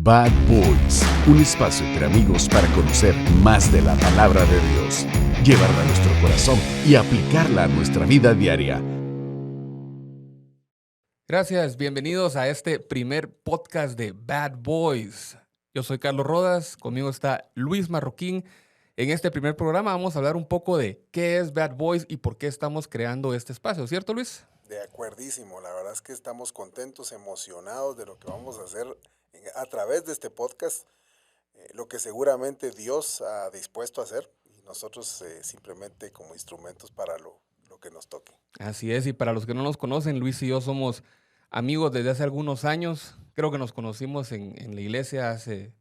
Bad Boys, un espacio entre amigos para conocer más de la palabra de Dios, llevarla a nuestro corazón y aplicarla a nuestra vida diaria. Gracias, bienvenidos a este primer podcast de Bad Boys. Yo soy Carlos Rodas, conmigo está Luis Marroquín. En este primer programa vamos a hablar un poco de qué es Bad Boys y por qué estamos creando este espacio, ¿cierto, Luis? De acuerdísimo, la verdad es que estamos contentos, emocionados de lo que vamos a hacer a través de este podcast, lo que seguramente Dios ha dispuesto a hacer y nosotros simplemente como instrumentos para lo que nos toque. Así es, y para los que no nos conocen, Luis y yo somos amigos desde hace algunos años. Creo que nos conocimos en la iglesia hace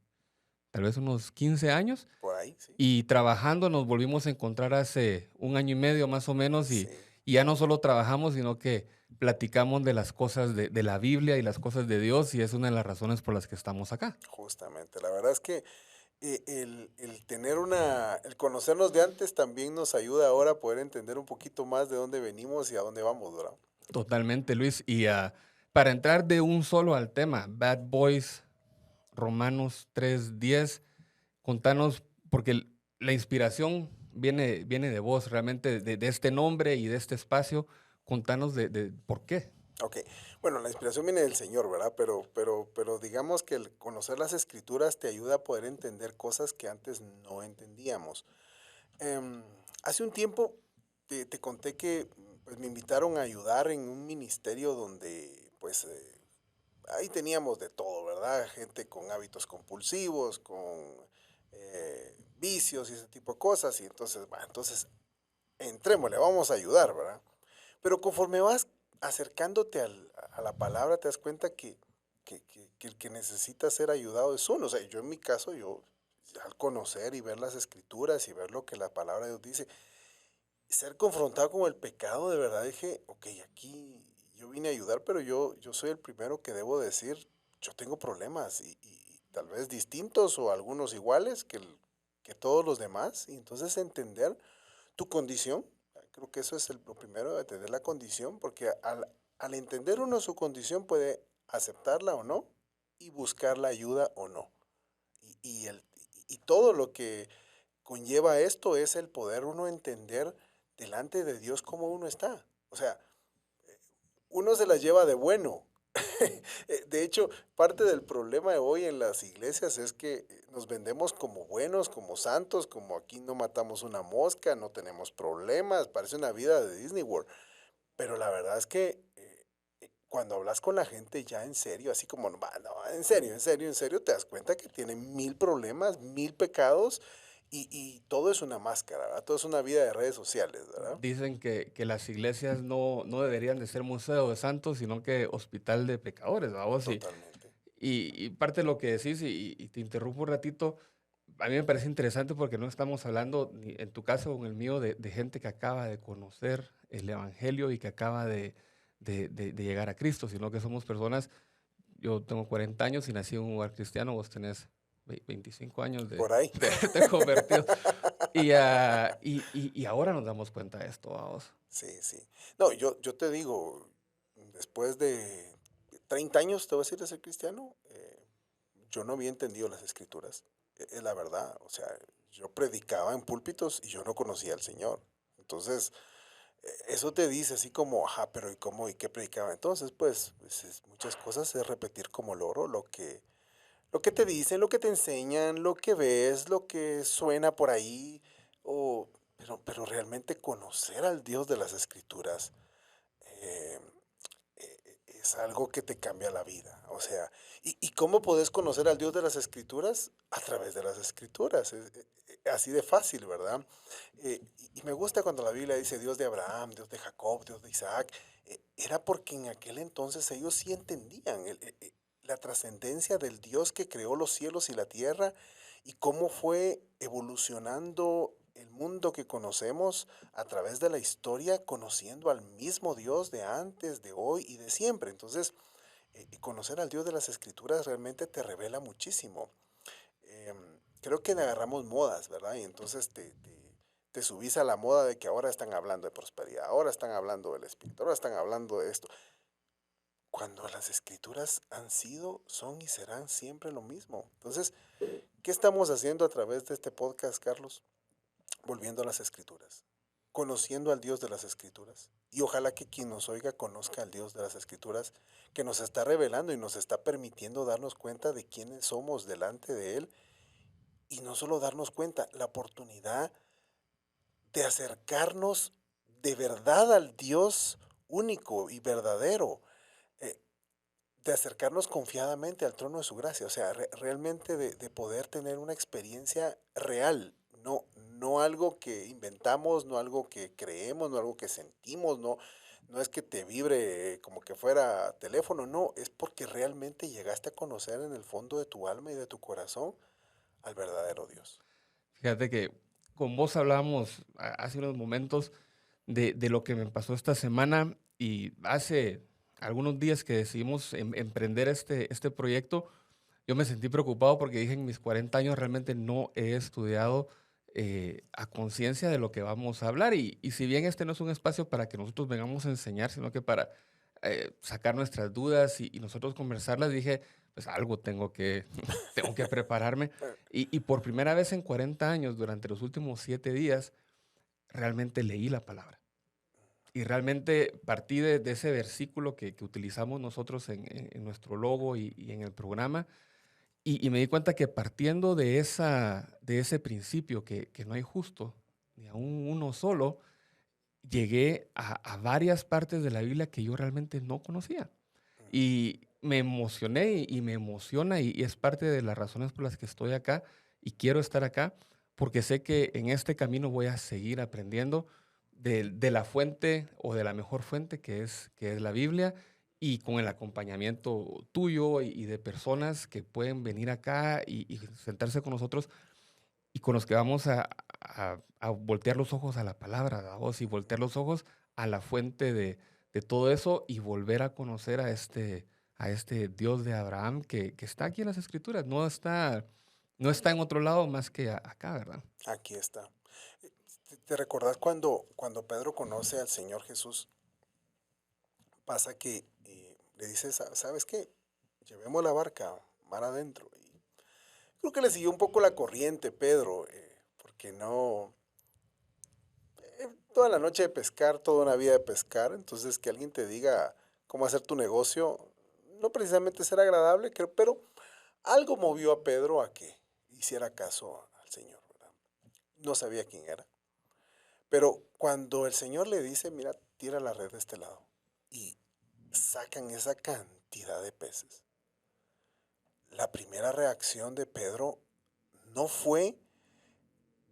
tal vez unos 15 años. Por ahí, sí. Y trabajando nos volvimos a encontrar hace un año y medio más o menos Sí, y ya no solo trabajamos, sino que platicamos de las cosas de la Biblia y las cosas de Dios y es una de las razones por las que estamos acá. justamente. La verdad es que el conocernos de antes también nos ayuda ahora a poder entender un poquito más de dónde venimos y a dónde vamos, ¿verdad? Totalmente, Luis. Y para entrar de un solo al tema, Bad Boys, Romanos 3:10, contanos, porque la inspiración viene de vos, realmente, de este nombre y de este espacio. Contanos de por qué. Ok, bueno, la inspiración viene del Señor, ¿verdad? Pero digamos que el conocer las escrituras te ayuda a poder entender cosas que antes no entendíamos. Em, Hace un tiempo te conté que pues, me invitaron a ayudar en un ministerio donde pues ahí teníamos de todo, ¿verdad? Gente con hábitos compulsivos, con vicios y ese tipo de cosas. Y entonces, bueno, entonces entrémosle, vamos a ayudar, ¿verdad? Pero conforme vas acercándote a la palabra, te das cuenta que el que necesita ser ayudado es uno. O sea, yo en mi caso, yo al conocer y ver las escrituras y ver lo que la palabra de Dios dice, ser confrontado con el pecado, de verdad dije, ok, aquí yo vine a ayudar, pero yo soy el primero que debo decir, yo tengo problemas y tal vez distintos o algunos iguales que todos los demás. Y entonces entender tu condición. Creo que eso es lo primero, entender la condición, porque al entender uno su condición puede aceptarla o no y buscar la ayuda o no. Y todo lo que conlleva esto es el poder uno entender delante de Dios cómo uno está. O sea, uno se las lleva de bueno. De hecho, parte del problema de hoy en las iglesias es que nos vendemos como buenos, como santos, como aquí no matamos una mosca, no tenemos problemas, parece una vida de Disney World. Pero la verdad es que cuando hablas con la gente ya en serio, así como, no, en serio, en serio, en serio, te das cuenta que tienen 1000 problemas, 1000 pecados y todo es una máscara, ¿verdad? Todo es una vida de redes sociales, ¿verdad? Dicen que las iglesias no deberían de ser museo de santos, sino que hospital de pecadores, vamos. Totalmente. Y parte de lo que decís, y te interrumpo un ratito, a mí me parece interesante porque no estamos hablando, ni en tu caso o en el mío, de gente que acaba de conocer el Evangelio y que acaba de llegar a Cristo, sino que somos personas, yo tengo 40 años y nací en un hogar cristiano, vos tenés 25 años Por ahí. de convertido. Y ahora nos damos cuenta de esto, vamos. Sí, sí. No, yo te digo, después de 30 años, te voy a decir, de ser cristiano, yo no había entendido las escrituras. Es la verdad. O sea, yo predicaba en púlpitos y yo no conocía al Señor. Entonces, eso te dice así como, ajá, pero ¿y cómo y qué predicaba? Entonces, pues muchas cosas es repetir como loro lo que te dicen, lo que te enseñan, lo que ves, lo que suena por ahí, pero realmente conocer al Dios de las Escrituras eh, es algo que te cambia la vida. O sea, ¿y cómo podés conocer al Dios de las Escrituras? A través de las Escrituras. Así de fácil, ¿verdad? Y me gusta cuando la Biblia dice Dios de Abraham, Dios de Jacob, Dios de Isaac. Era porque en aquel entonces ellos sí entendían la trascendencia del Dios que creó los cielos y la tierra y cómo fue evolucionando el mundo que conocemos a través de la historia, conociendo al mismo Dios de antes, de hoy y de siempre. Entonces, conocer al Dios de las Escrituras realmente te revela muchísimo. Creo que agarramos modas, ¿verdad? Y entonces te subís a la moda de que ahora están hablando de prosperidad, ahora están hablando del Espíritu, ahora están hablando de esto. cuando las escrituras han sido, son y serán siempre lo mismo. Entonces, ¿qué estamos haciendo a través de este podcast, Carlos? Volviendo a las escrituras, conociendo al Dios de las escrituras. Y ojalá que quien nos oiga conozca al Dios de las escrituras, que nos está revelando y nos está permitiendo darnos cuenta de quiénes somos delante de Él. Y no solo darnos cuenta, la oportunidad de acercarnos de verdad al Dios único y verdadero, eh, de acercarnos confiadamente al trono de su gracia, o sea, realmente de poder tener una experiencia real, no algo que inventamos, no algo que creemos, no algo que sentimos, no es que te vibre como que fuera teléfono, no, es porque realmente llegaste a conocer en el fondo de tu alma y de tu corazón al verdadero Dios. Fíjate que con vos hablábamos hace unos momentos de lo que me pasó esta semana y hace algunos días que decidimos emprender este proyecto, yo me sentí preocupado porque dije en mis 40 años realmente no he estudiado a conciencia de lo que vamos a hablar y si bien este no es un espacio para que nosotros vengamos a enseñar, sino que para sacar nuestras dudas y nosotros conversarlas, dije, pues algo tengo que prepararme. Y por primera vez en 40 años, durante los últimos 7 días, realmente leí la palabra. Y realmente partí de ese versículo que utilizamos nosotros en nuestro logo y en el programa. Y me di cuenta que partiendo de ese principio que no hay justo, ni aún uno solo, llegué a varias partes de la Biblia que yo realmente no conocía. Y me emocioné y me emociona y es parte de las razones por las que estoy acá y quiero estar acá, porque sé que en este camino voy a seguir aprendiendo de la fuente o de la mejor fuente que es la Biblia y con el acompañamiento tuyo y de personas que pueden venir acá y sentarse con nosotros y con los que vamos a voltear los ojos a la palabra, ¿verdad? Y voltear los ojos a la fuente de todo eso y volver a conocer a este Dios de Abraham que está aquí en las Escrituras, no está en otro lado más que acá, ¿verdad? Aquí está. ¿Te recordás cuando Pedro conoce al Señor Jesús? Pasa que le dice, ¿sabes qué? Llevemos la barca mar adentro. Y creo que le siguió un poco la corriente, Pedro, porque no... toda la noche de pescar, toda una vida de pescar, entonces que alguien te diga cómo hacer tu negocio, no precisamente será agradable, creo, pero algo movió a Pedro a que hiciera caso al Señor, ¿verdad? No sabía quién era. Pero cuando el Señor le dice, mira, tira la red de este lado, y sacan esa cantidad de peces, la primera reacción de Pedro no fue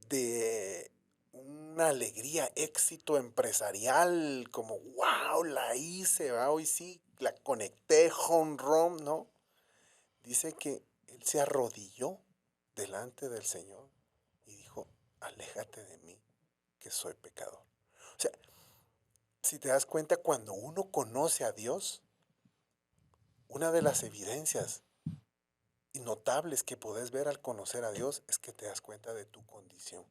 de una alegría, éxito empresarial, como, wow, la hice, ¿va? Hoy sí, la conecté, home run, ¿no? Dice que él se arrodilló delante del Señor y dijo, aléjate de mí, que soy pecador. O sea, si te das cuenta, cuando uno conoce a Dios, una de las evidencias notables que podés ver al conocer a Dios es que te das cuenta de tu condición.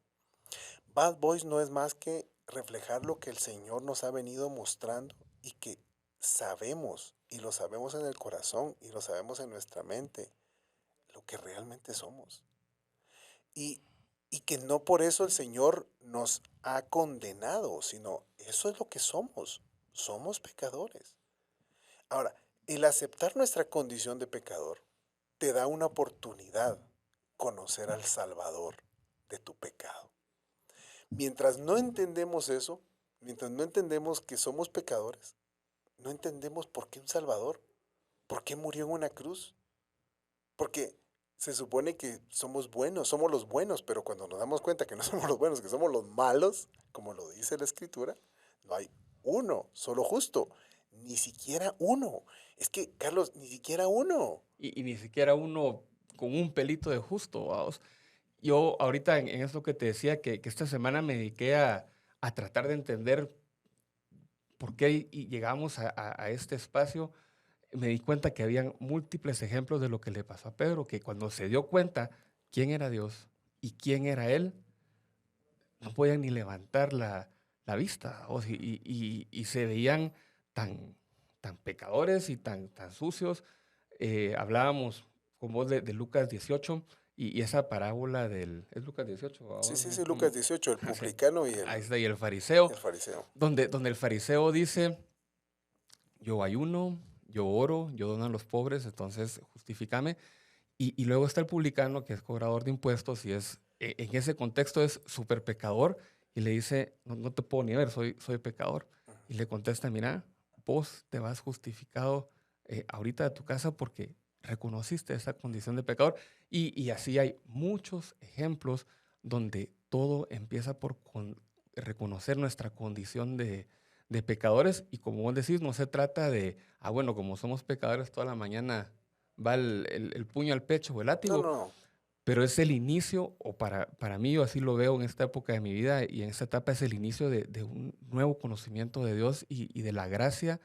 Bad Boys no es más que reflejar lo que el Señor nos ha venido mostrando y que sabemos, y lo sabemos en el corazón, y lo sabemos en nuestra mente, lo que realmente somos. Y, y que no por eso el Señor nos ha condenado, sino eso es lo que somos. Somos pecadores. Ahora, el aceptar nuestra condición de pecador te da una oportunidad conocer al Salvador de tu pecado. Mientras no entendemos eso, mientras no entendemos que somos pecadores, no entendemos por qué un Salvador, por qué murió en una cruz. Porque se supone que somos buenos, somos los buenos, pero cuando nos damos cuenta que no somos los buenos, que somos los malos, como lo dice la Escritura, no hay uno, solo justo, ni siquiera uno. Es que, Carlos, ni siquiera uno. Y ni siquiera uno con un pelito de justo, vamos. Yo ahorita en eso que te decía, que esta semana me dediqué a tratar de entender por qué llegamos a este espacio, me di cuenta que habían múltiples ejemplos de lo que le pasó a Pedro, que cuando se dio cuenta quién era Dios y quién era él, no podían ni levantar la vista, y se veían tan, tan pecadores y tan sucios. Hablábamos con vos de Lucas 18 y esa parábola ¿Es Lucas 18? Sí, Vamos, sí, sí, no, Lucas 18, el sí, publicano ahí está, y el fariseo, el fariseo. donde el fariseo dice, yo ayuno, yo oro, yo dono a los pobres, entonces justifícame. Y luego está el publicano, que es cobrador de impuestos, y en ese contexto es súper pecador, y le dice, no te puedo ni ver, soy pecador. Y le contesta, mira, vos te vas justificado ahorita de tu casa porque reconociste esa condición de pecador. Y así hay muchos ejemplos donde todo empieza por reconocer nuestra condición de pecadores. Y como vos decís, no se trata de, bueno, como somos pecadores toda la mañana va el puño al pecho o el No, látigo, no, no. pero es el inicio, o para mí, yo así lo veo en esta época de mi vida y en esta etapa, es el inicio de un nuevo conocimiento de Dios y de la gracia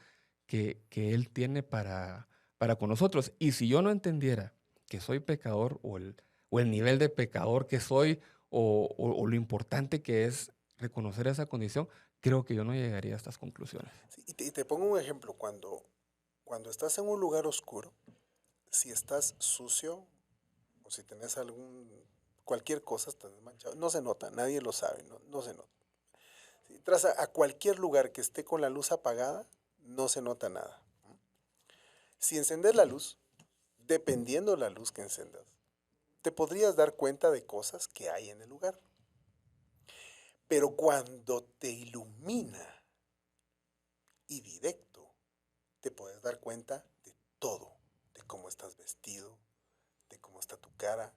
que Él tiene para con nosotros. Y si yo no entendiera que soy pecador o el nivel de pecador que soy o lo importante que es reconocer esa condición, creo que yo no llegaría a estas conclusiones. Sí, y te pongo un ejemplo. Cuando estás en un lugar oscuro, si estás sucio o si tenés cualquier cosa, estás manchado, no se nota, nadie lo sabe, no se nota. Si entras a cualquier lugar que esté con la luz apagada, no se nota nada. Si encendes la luz, dependiendo la luz que encendas, te podrías dar cuenta de cosas que hay en el lugar. Pero cuando te ilumina y directo, te puedes dar cuenta de todo, de cómo estás vestido, de cómo está tu cara.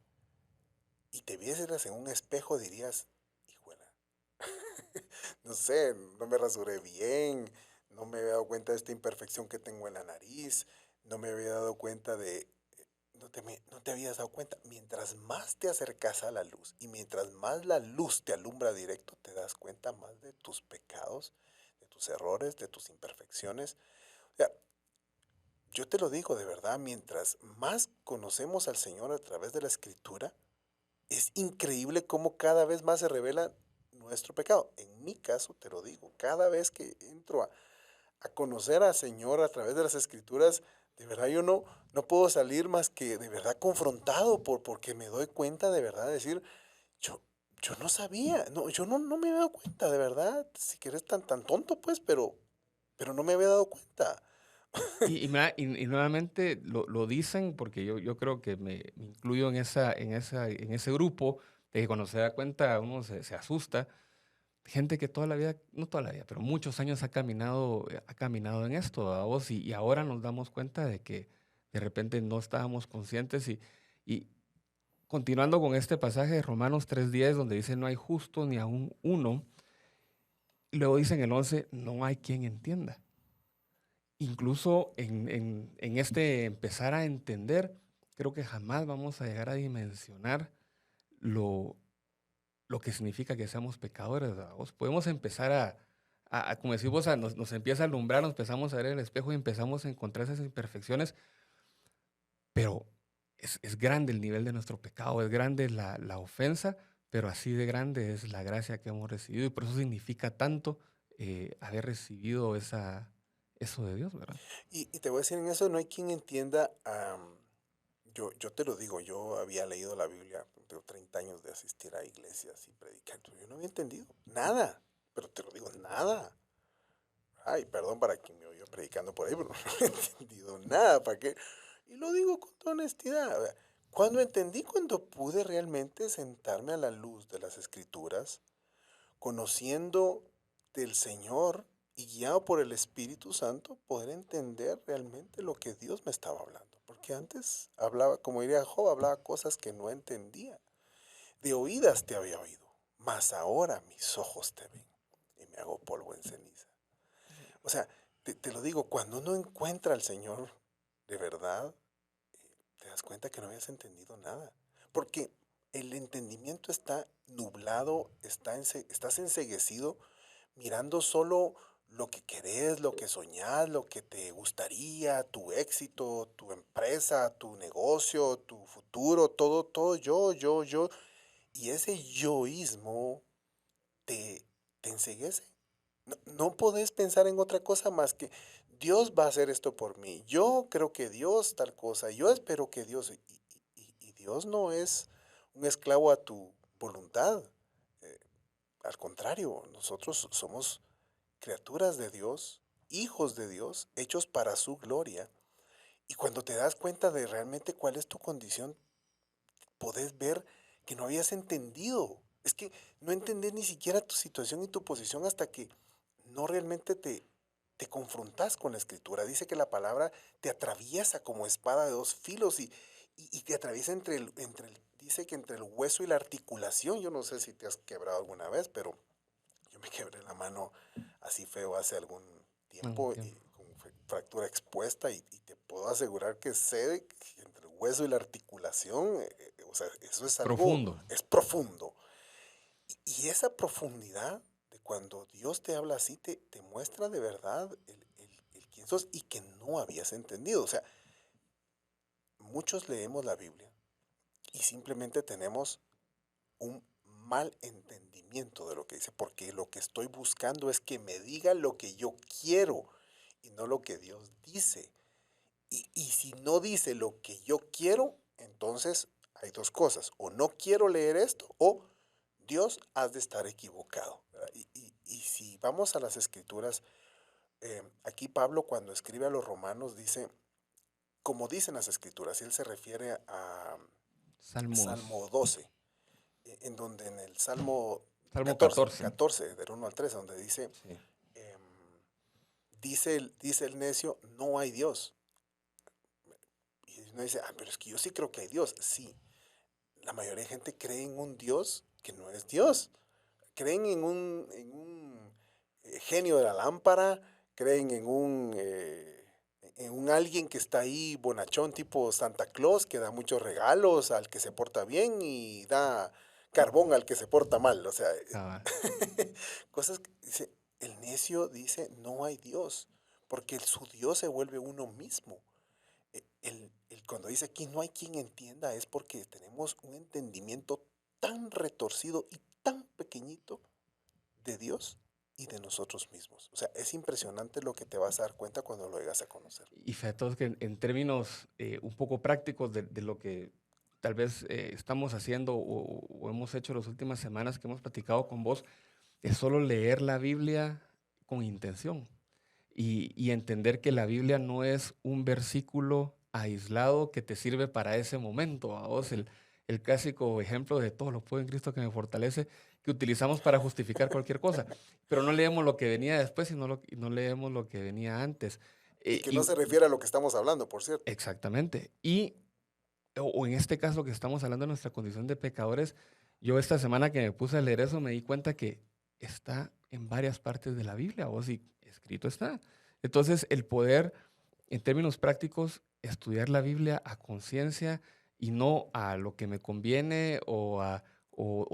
Y te vieras en un espejo, dirías, hijuela, no sé, no me rasuré bien, no me había dado cuenta de esta imperfección que tengo en la nariz, no me había dado cuenta no te habías dado cuenta. Mientras más te acercas a la luz y mientras más la luz te alumbra directo, te das cuenta más de tus pecados, de tus errores, de tus imperfecciones. O sea, yo te lo digo de verdad, mientras más conocemos al Señor a través de la Escritura, es increíble cómo cada vez más se revela nuestro pecado. En mi caso, te lo digo, cada vez que entro a conocer al Señor a través de las Escrituras, de verdad yo no puedo salir más que de verdad confrontado porque me doy cuenta de verdad de decir, yo, yo no sabía, yo no me había dado cuenta, de verdad, si que eres tan tonto pues, pero no me había dado cuenta. Y nuevamente lo dicen porque yo creo que me incluyo en ese grupo de que cuando se da cuenta uno se asusta. Gente que toda la vida, no toda la vida, pero muchos años ha caminado en esto, ¿verdad vos? Y ahora nos damos cuenta de que de repente no estábamos conscientes. Y continuando con este pasaje de Romanos 3:10, donde dice no hay justo ni aún uno, y luego dice en el 11, no hay quien entienda. Incluso en este empezar a entender, creo que jamás vamos a llegar a dimensionar lo, lo que significa que seamos pecadores, ¿verdad? Podemos empezar como decimos, nos empieza a alumbrar, nos empezamos a ver en el espejo y empezamos a encontrar esas imperfecciones, pero es grande el nivel de nuestro pecado, es grande la ofensa, pero así de grande es la gracia que hemos recibido y por eso significa tanto haber recibido eso de Dios, ¿verdad? Y te voy a decir, en eso no hay quien entienda. Yo te lo digo, yo había leído la Biblia, tengo 30 años de asistir a iglesias y predicar, pero yo no había entendido nada, pero te lo digo, nada. Ay, perdón para quien me oyó predicando por ahí, pero no he entendido nada, ¿para qué? Y lo digo con toda honestidad. Cuando pude realmente sentarme a la luz de las Escrituras, conociendo del Señor y guiado por el Espíritu Santo, poder entender realmente lo que Dios me estaba hablando. Porque antes hablaba, como diría Job, hablaba cosas que no entendía. De oídas te había oído, mas ahora mis ojos te ven y me hago polvo en ceniza. O sea, te lo digo, cuando uno encuentra al Señor de verdad, te das cuenta que no habías entendido nada. Porque el entendimiento está nublado, estás enceguecido, mirando solo lo que querés, lo que soñás, lo que te gustaría, tu éxito, tu empresa, tu negocio, tu futuro, todo yo. Y ese yoísmo te enceguece. No podés pensar en otra cosa más que Dios va a hacer esto por mí, yo creo que Dios tal cosa, yo espero que Dios, y Dios no es un esclavo a tu voluntad, eh, al contrario, nosotros somos criaturas de Dios, hijos de Dios, hechos para su gloria, y cuando te das cuenta de realmente cuál es tu condición, podés ver que no habías entendido. Es que no entendés ni siquiera tu situación y tu posición hasta que no realmente te confrontas con la escritura. Dice que la palabra te atraviesa como espada de dos filos y te atraviesa dice que entre el hueso y la articulación. Yo no sé si te has quebrado alguna vez, pero yo me quebré la mano así feo hace algún Algún tiempo y tiempo. con fractura expuesta y te puedo asegurar que sé que entre el hueso y la articulación, o sea, eso es algo, Profundo. es profundo. Y esa profundidad de cuando Dios te habla así, te muestra de verdad el quién sos y que no habías entendido. O sea, muchos leemos la Biblia y simplemente tenemos un mal entendimiento de lo que dice, porque lo que estoy buscando es que me diga lo que yo quiero y no lo que Dios dice. Y si no dice lo que yo quiero, entonces hay dos cosas, o no quiero leer esto, o Dios has de estar equivocado. ¿Verdad? Y si vamos a las escrituras, aquí Pablo cuando escribe a los romanos dice, como dicen las escrituras, y él se refiere a Salmos. Salmo 12, en donde en el Salmo Salmo 14, 14. 14 del 1 al 13, donde dice, Sí. em, dice el necio, no hay Dios. Y uno dice, pero es que yo sí creo que hay Dios. Sí, la mayoría de gente cree en un Dios que no es Dios. Creen en un genio de la lámpara, creen en un alguien que está ahí bonachón tipo Santa Claus, que da muchos regalos al que se porta bien y da carbón al que se porta mal. O sea, Cabal. cosas que dice, el necio dice, no hay Dios, porque su Dios se vuelve uno mismo. Cuando dice aquí no hay quien entienda es porque tenemos un entendimiento tan retorcido y tan pequeñito de Dios y de nosotros mismos. O sea, es impresionante lo que te vas a dar cuenta cuando lo llegas a conocer. Y fíjate que en términos un poco prácticos de lo que tal vez estamos haciendo o hemos hecho las últimas semanas que hemos platicado con vos, es solo leer la Biblia con intención y entender que la Biblia no es un versículo aislado que te sirve para ese momento. A vos el clásico ejemplo de todo lo puedo en Cristo que me fortalece, que utilizamos para justificar cualquier cosa, pero no leemos lo que venía después y no leemos lo que venía antes. Y que no Y se refiere a lo que estamos hablando, por cierto. exactamente. O en este caso que estamos hablando de nuestra condición de pecadores, yo esta semana que me puse a leer eso me di cuenta que está en varias partes de la Biblia, o si escrito está. Entonces, el poder, en términos prácticos, estudiar la Biblia a conciencia y no a lo que me conviene o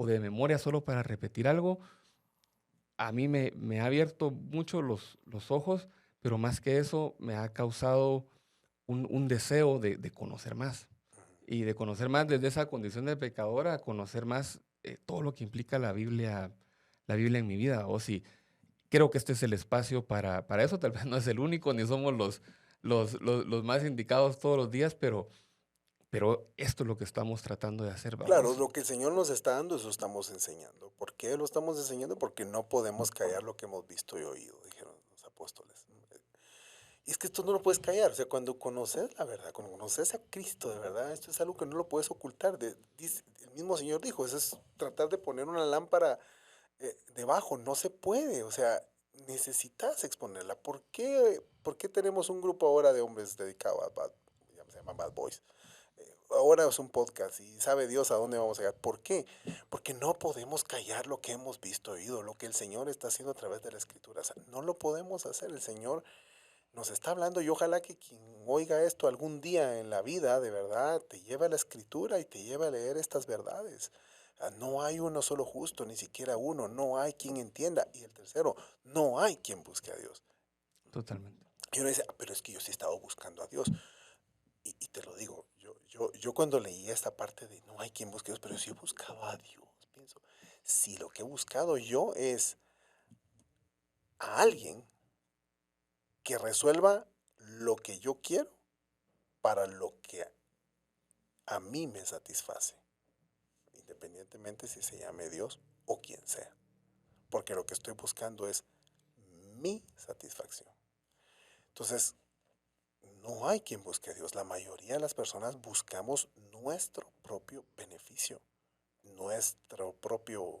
de memoria solo para repetir algo, a mí me ha abierto mucho los ojos, pero más que eso me ha causado un deseo de conocer más y de conocer más desde esa condición de pecadora, a conocer más todo lo que implica la Biblia en mi vida. O si creo que este es el espacio para eso, tal vez no es el único, ni somos los más indicados todos los días, pero esto es lo que estamos tratando de hacer, Claro, vamos. lo que el Señor nos está dando, eso estamos enseñando. ¿Por qué lo estamos enseñando? Porque no podemos callar lo que hemos visto y oído, dijeron los apóstoles. Y es que esto no lo puedes callar, o sea, cuando conoces la verdad, cuando conoces a Cristo de verdad, esto es algo que no lo puedes ocultar. El mismo Señor dijo, eso es tratar de poner una lámpara debajo, no se puede, o sea, necesitas exponerla. ¿Por qué tenemos un grupo ahora de hombres dedicado ya se llaman Bad Boys? Ahora es un podcast y sabe Dios a dónde vamos a llegar. ¿Por qué? Porque no podemos callar lo que hemos visto, oído, lo que el Señor está haciendo a través de la Escritura. O sea, no lo podemos hacer. El Señor nos está hablando y ojalá que quien oiga esto algún día en la vida, de verdad, te lleve a la escritura y te lleve a leer estas verdades. No hay uno solo justo, ni siquiera uno, no hay quien entienda. Y el tercero, no hay quien busque a Dios. Totalmente. Y uno dice, pero es que yo sí he estado buscando a Dios. Y te lo digo, yo cuando leí esta parte de no hay quien busque a Dios, pero sí he buscado a Dios, pienso, si lo que he buscado yo es a alguien que resuelva lo que yo quiero para lo que a mí me satisface, independientemente si se llame Dios o quien sea, porque lo que estoy buscando es mi satisfacción. Entonces, no hay quien busque a Dios. La mayoría de las personas buscamos nuestro propio beneficio, nuestro propio,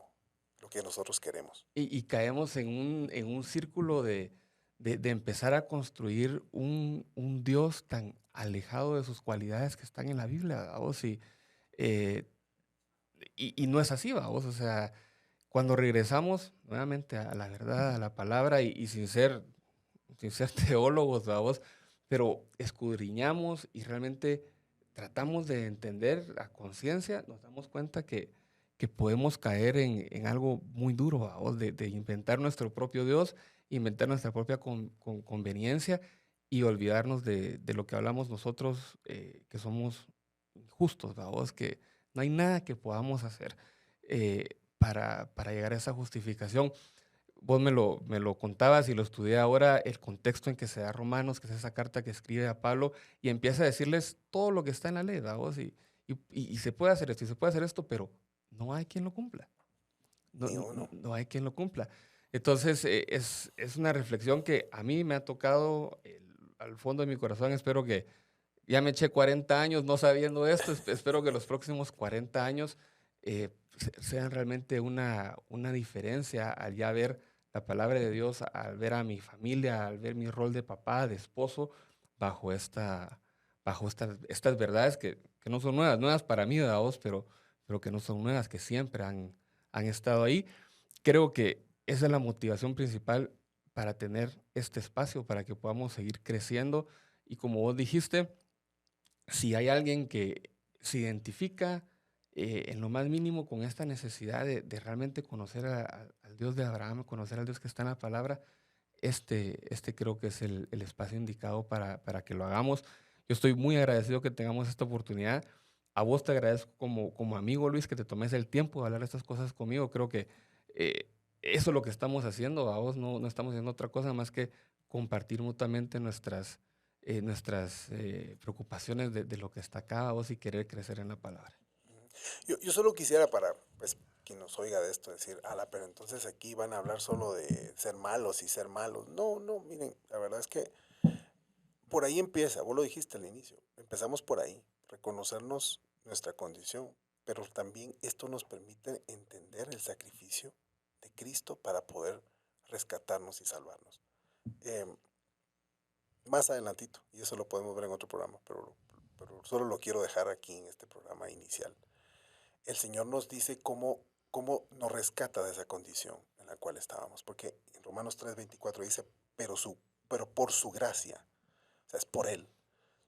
lo que nosotros queremos. Y caemos en un círculo de empezar a construir un Dios tan alejado de sus cualidades que están en la Biblia, ¿vos? Eh, y no es así, ¿vos? O sea, cuando regresamos nuevamente a la verdad, a la palabra, y sin ser teólogos, ¿vos? Pero escudriñamos y realmente tratamos de entender a conciencia, nos damos cuenta que podemos caer en algo muy duro, ¿vos? De inventar nuestro propio Dios, inventar nuestra propia conveniencia y olvidarnos de lo que hablamos nosotros, que somos justos, ¿vos? Que no hay nada que podamos hacer para llegar a esa justificación. Vos me lo contabas y lo estudié ahora, el contexto en que se da Romanos, que es esa carta que escribe a Pablo, y empieza a decirles todo lo que está en la ley, ¿vos? Y se puede hacer esto, y se puede hacer esto, pero no hay quien lo cumpla. Ni uno. No hay quien lo cumpla. Entonces, es una reflexión que a mí me ha tocado al fondo de mi corazón. Espero que ya me eché 40 años no sabiendo esto. Espero que los próximos 40 años sean realmente una diferencia al ya ver la palabra de Dios, al ver a mi familia, al ver mi rol de papá, de esposo, bajo estas verdades que no son nuevas para mí, ¿verdad? Pero que no son nuevas, que siempre han estado ahí. Creo que esa es la motivación principal para tener este espacio, para que podamos seguir creciendo. Y como vos dijiste, si hay alguien que se identifica en lo más mínimo con esta necesidad de realmente conocer al Dios de Abraham, conocer al Dios que está en la palabra, este creo que es el espacio indicado para que lo hagamos. Yo estoy muy agradecido que tengamos esta oportunidad. A vos te agradezco como amigo, Luis, que te tomes el tiempo de hablar de estas cosas conmigo. Creo que eh, eso es lo que estamos haciendo. A vos no estamos haciendo otra cosa más que compartir mutuamente nuestras preocupaciones de lo que está acá, a vos, y querer crecer en la palabra. Yo solo quisiera para, pues, quien nos oiga de esto, decir, ala, pero entonces aquí van a hablar solo de ser malos y ser malos. No, no, miren, la verdad es que por ahí empieza, vos lo dijiste al inicio, empezamos por ahí, reconocernos nuestra condición, pero también esto nos permite entender el sacrificio de Cristo para poder rescatarnos y salvarnos. Em, Más adelantito, y eso lo podemos ver en otro programa, pero solo lo quiero dejar aquí en este programa inicial. El Señor nos dice cómo nos rescata de esa condición en la cual estábamos, porque en Romanos 3:24 dice, pero por su gracia, o sea, es por Él,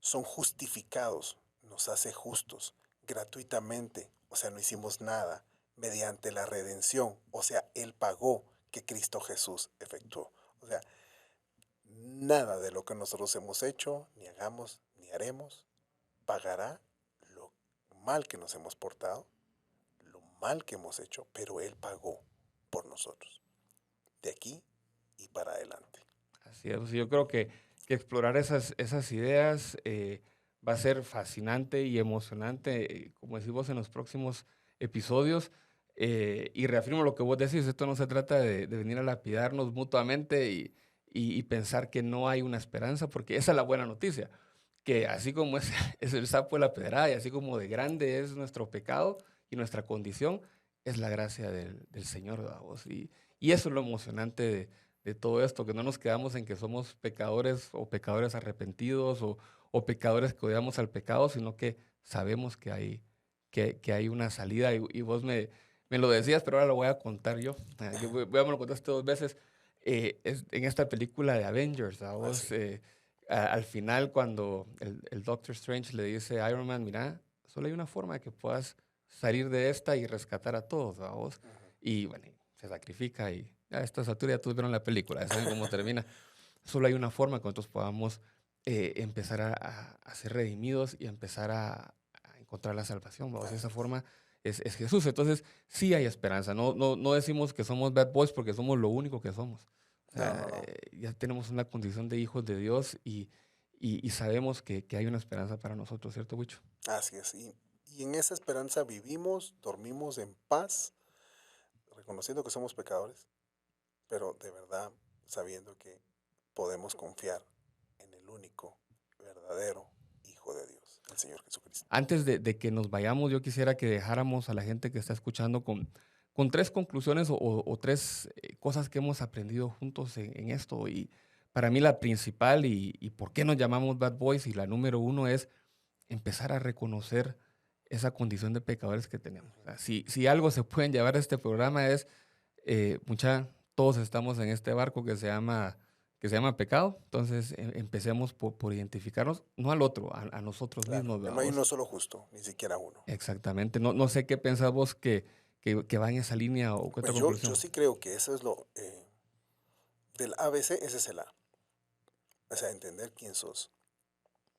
son justificados, nos hace justos gratuitamente, o sea, no hicimos nada, mediante la redención, o sea, Él pagó que Cristo Jesús efectuó. O sea, nada de lo que nosotros hemos hecho, ni hagamos, ni haremos, pagará lo mal que nos hemos portado, lo mal que hemos hecho, pero Él pagó por nosotros, de aquí y para adelante. Así es, yo creo que explorar esas ideas va a ser fascinante y emocionante, como decimos en los próximos episodios. Y reafirmo lo que vos decís, esto no se trata de venir a lapidarnos mutuamente y pensar que no hay una esperanza, porque esa es la buena noticia, que así como es el sapo de la pedrada y así como de grande es nuestro pecado y nuestra condición, es la gracia del Señor, ¿verdad vos? Y eso es lo emocionante de todo esto, que no nos quedamos en que somos pecadores o pecadores arrepentidos o pecadores que odiamos al pecado, sino que sabemos que hay una salida. Y vos me lo decías, pero ahora lo voy a contar yo. Me lo contaste 2 veces. En esta película de Avengers, ¿a vos? Sí. Al final, cuando el Doctor Strange le dice a Iron Man, mira, solo hay una forma de que puedas salir de esta y rescatar a todos, ¿a vos? Y bueno, se sacrifica y a estas alturas ya todos vieron la película, ya saben cómo termina. Solo hay una forma que nosotros podamos empezar a ser redimidos y empezar a encontrar la salvación, ¿vamos? Esa forma es Jesús. Entonces, sí hay esperanza. No decimos que somos bad boys porque somos lo único que somos. O sea, ya tenemos una condición de hijos de Dios y sabemos que hay una esperanza para nosotros, ¿cierto, Wicho? Así es. Y en esa esperanza vivimos, dormimos en paz, reconociendo que somos pecadores, pero de verdad sabiendo que podemos confiar en el único, verdadero Hijo de Dios, el Señor Jesucristo. Antes de que nos vayamos, yo quisiera que dejáramos a la gente que está escuchando con tres conclusiones o tres cosas que hemos aprendido juntos en esto. Y para mí la principal y por qué nos llamamos Bad Boys y la número uno es empezar a reconocer esa condición de pecadores que tenemos. O sea, si algo se pueden llevar a este programa es, todos estamos en este barco que se llama pecado, entonces empecemos por identificarnos, no al otro, a nosotros mismos. No hay uno solo justo, ni siquiera uno. Exactamente, no sé qué pensás vos que va en esa línea o qué otra conclusión. Yo sí creo que eso es lo del ABC, ese es el A. O sea, entender quién sos,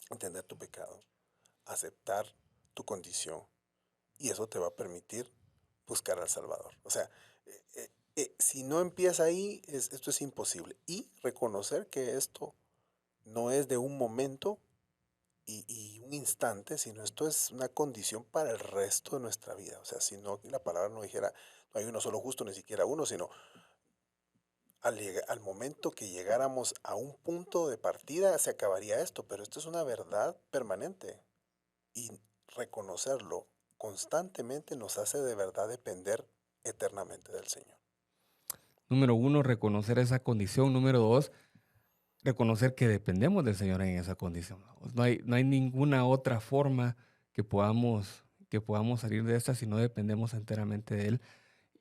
entender tu pecado, aceptar tu condición, y eso te va a permitir buscar al Salvador. O sea, si no empieza ahí, esto es imposible. Y reconocer que esto no es de un momento y un instante, sino esto es una condición para el resto de nuestra vida. O sea, si no, la palabra no dijera, no hay uno solo justo, ni siquiera uno, sino al momento que llegáramos a un punto de partida, se acabaría esto. Pero esto es una verdad permanente. Y reconocerlo constantemente nos hace de verdad depender eternamente del Señor. Número uno, reconocer esa condición. Número dos, reconocer que dependemos del Señor en esa condición. No hay ninguna otra forma que podamos salir de esta si no dependemos enteramente de Él.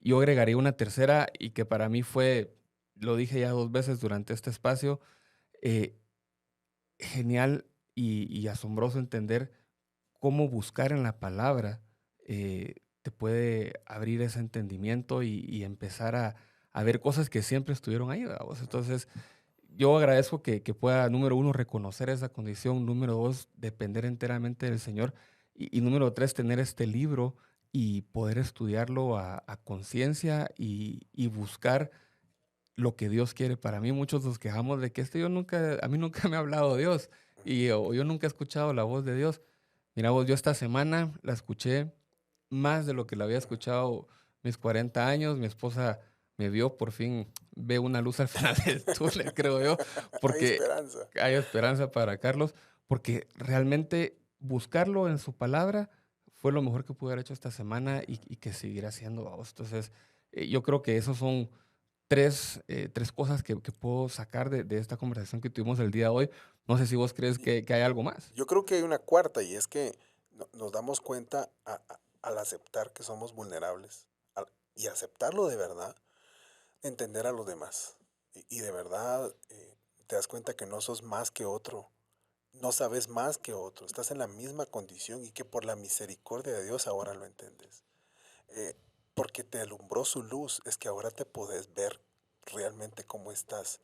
Yo agregaría una tercera y que para mí fue, lo dije ya 2 veces durante este espacio, genial y asombroso entender cómo buscar en la palabra te puede abrir ese entendimiento y empezar a ver cosas que siempre estuvieron ahí, ¿verdad? Entonces, yo agradezco que pueda, número uno, reconocer esa condición, número dos, depender enteramente del Señor y número tres, tener este libro y poder estudiarlo a conciencia y buscar lo que Dios quiere para mí. Muchos nos quejamos de que a mí nunca me ha hablado Dios o yo nunca he escuchado la voz de Dios. Mira vos, yo esta semana la escuché más de lo que la había escuchado mis 40 años. Mi esposa me vio, por fin ve una luz al final del túnel, creo yo, porque hay esperanza para Carlos, porque realmente buscarlo en su palabra fue lo mejor que pude haber hecho esta semana y que seguirá haciendo. Entonces, yo creo que esos son tres cosas que puedo sacar de esta conversación que tuvimos el día de hoy. No sé si vos crees que hay algo más. Yo creo que hay una cuarta, y es que nos damos cuenta al aceptar que somos vulnerables y aceptarlo de verdad, entender a los demás. Y de verdad te das cuenta que no sos más que otro, no sabes más que otro, estás en la misma condición y que por la misericordia de Dios ahora lo entiendes. Porque te alumbró su luz, es que ahora te podés ver realmente cómo estás.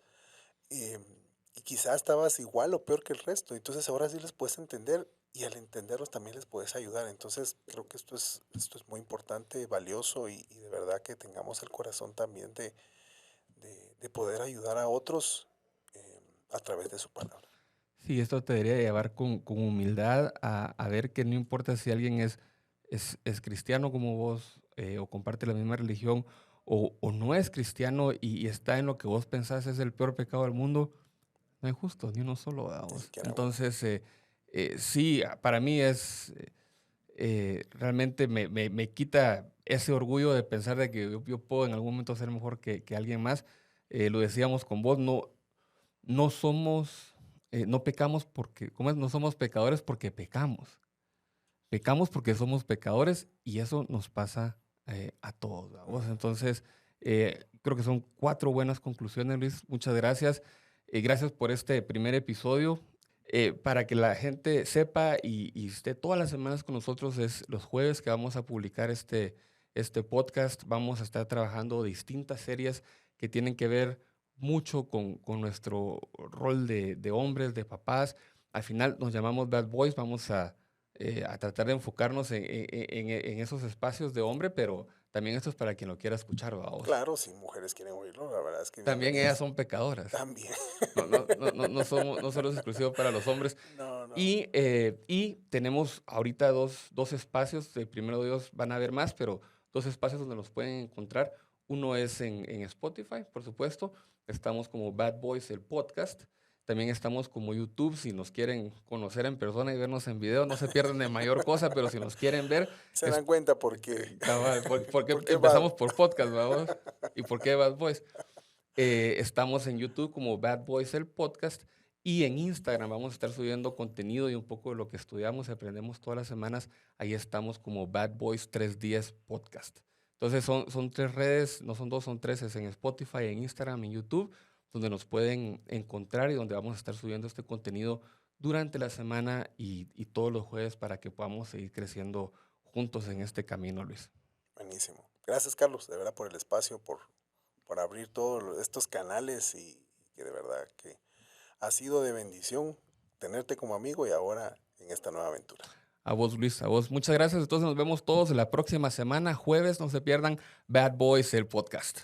Y quizás estabas igual o peor que el resto, entonces ahora sí les puedes entender y al entenderlos también les puedes ayudar. Entonces creo que esto es muy importante, valioso y de verdad que tengamos el corazón también de poder ayudar a otros a través de su palabra. Sí, esto te debería llevar con humildad a ver que no importa si alguien es cristiano como vos o comparte la misma religión o no es cristiano y está en lo que vos pensás es el peor pecado del mundo, no hay justo, ni uno solo. Vos. Entonces, sí, para mí es realmente me quita ese orgullo de pensar de que yo puedo en algún momento ser mejor que alguien más. Lo decíamos con vos, no somos, no pecamos porque, ¿cómo es? No somos pecadores porque pecamos. Pecamos porque somos pecadores y eso nos pasa a todos. ¿Vamos? Entonces, creo que son 4 buenas conclusiones, Luis. Muchas gracias. Gracias por este primer episodio. Para que la gente sepa y esté todas las semanas con nosotros, es los jueves que vamos a publicar este podcast. Vamos a estar trabajando distintas series que tienen que ver mucho con nuestro rol de hombres, de papás. Al final nos llamamos Bad Boys. Vamos a tratar de enfocarnos en esos espacios de hombre, pero también esto es para quien lo quiera escuchar, vamos. Claro, si mujeres quieren oírlo, la verdad es que También bienvenidas. ellas son pecadoras. También. No solo es exclusivo para los hombres. No, no. Y tenemos ahorita dos espacios. Primero de Dios van a haber más, pero 2 espacios donde los pueden encontrar. Uno es en Spotify, por supuesto. Estamos como Bad Boys, el podcast. También estamos como YouTube. Si nos quieren conocer en persona y vernos en video, no se pierden de mayor cosa, pero si nos quieren ver, Se dan cuenta porque cabal, porque ¿por qué empezamos Bad? por podcast, vamos. ¿Y por qué Bad Boys? Estamos en YouTube como Bad Boys el podcast y en Instagram vamos a estar subiendo contenido y un poco de lo que estudiamos y aprendemos todas las semanas. Ahí estamos como Bad Boys 310 podcast. Entonces son 3 redes, no son 2, son 3, es en Spotify, en Instagram, en YouTube, donde nos pueden encontrar y donde vamos a estar subiendo este contenido durante la semana y todos los jueves para que podamos seguir creciendo juntos en este camino, Luis. Buenísimo. Gracias, Carlos, de verdad, por el espacio, por abrir todos estos canales y que de verdad que ha sido de bendición tenerte como amigo y ahora en esta nueva aventura. A vos, Luis, a vos. Muchas gracias. Entonces nos vemos todos la próxima semana, jueves. No se pierdan Bad Boys, el podcast.